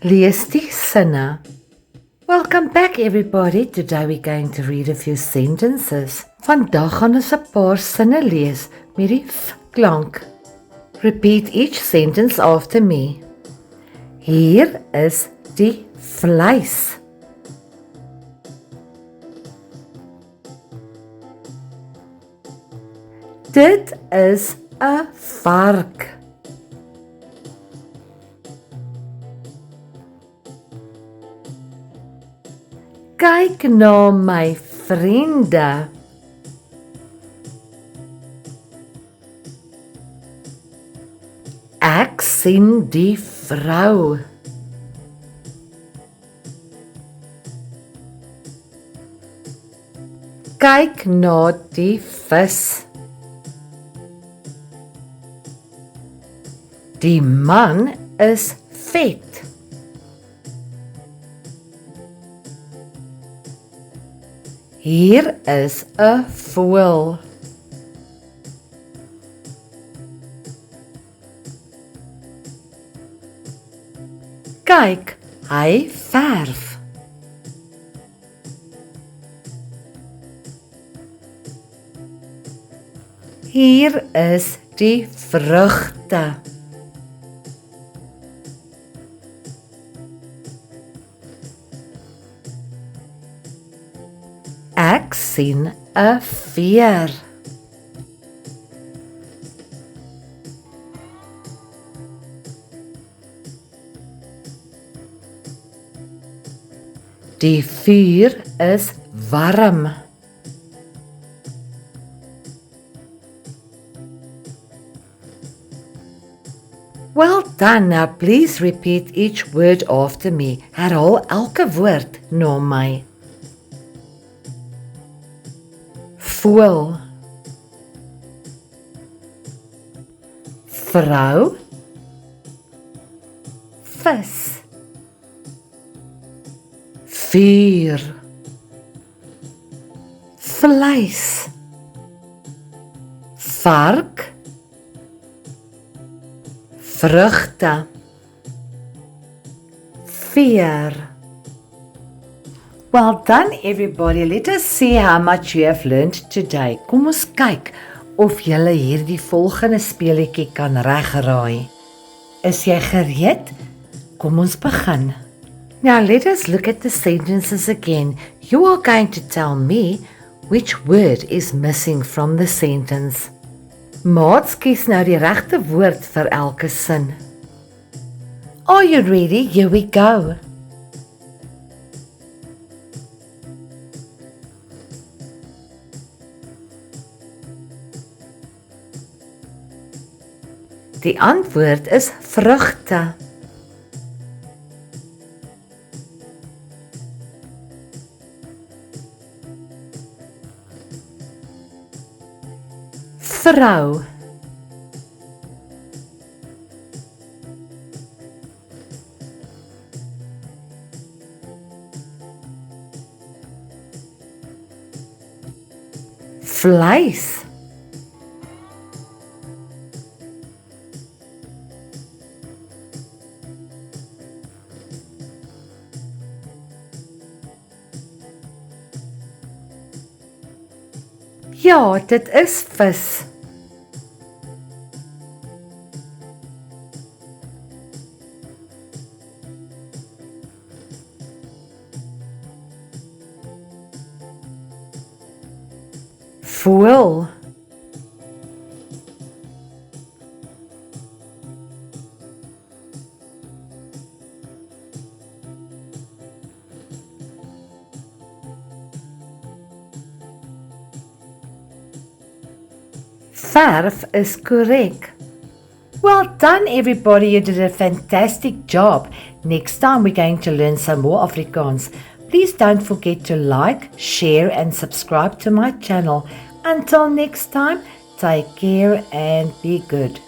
Lees die sinne. Welcome back everybody. Today we're going to read a few sentences. Vandag gaan ons 'n paar sinne lees met die f klank. Repeat each sentence after me. Hier is die vleis. Dit is 'n vark. Kyk na my vriende. Ek sien die vrou. Kyk na die vis. Die man is vet. Hier is 'n voël. Kyk, hy verf. Hier is die vrugte. Ek sien 'n veer. Die vuur is warm. Well done. Now please repeat each word after me. Herhaal elke woord na my. Voël, vrou, vis, vuur, vleis, vark, vrugte, veer. Well done everybody. Let us see how much you have learned today. Kom ons kyk of julle hierdie volgende speletjie kan regraai. Is jy gereed? Kom ons begin. Now let us look at the sentences again. You are going to tell me which word is missing from the sentence. Maats kies nou die regte woord vir elke sin. Are you ready? Here we go. Die antwoord is vrugte. Vrou. Vleis. Ja, dit is vis. Voël. Verf is korrek. Well done everybody, you did a fantastic job. Next time we're going to learn some more Afrikaans. Please don't forget to like, share and subscribe to my channel. Until next time, take care and be good.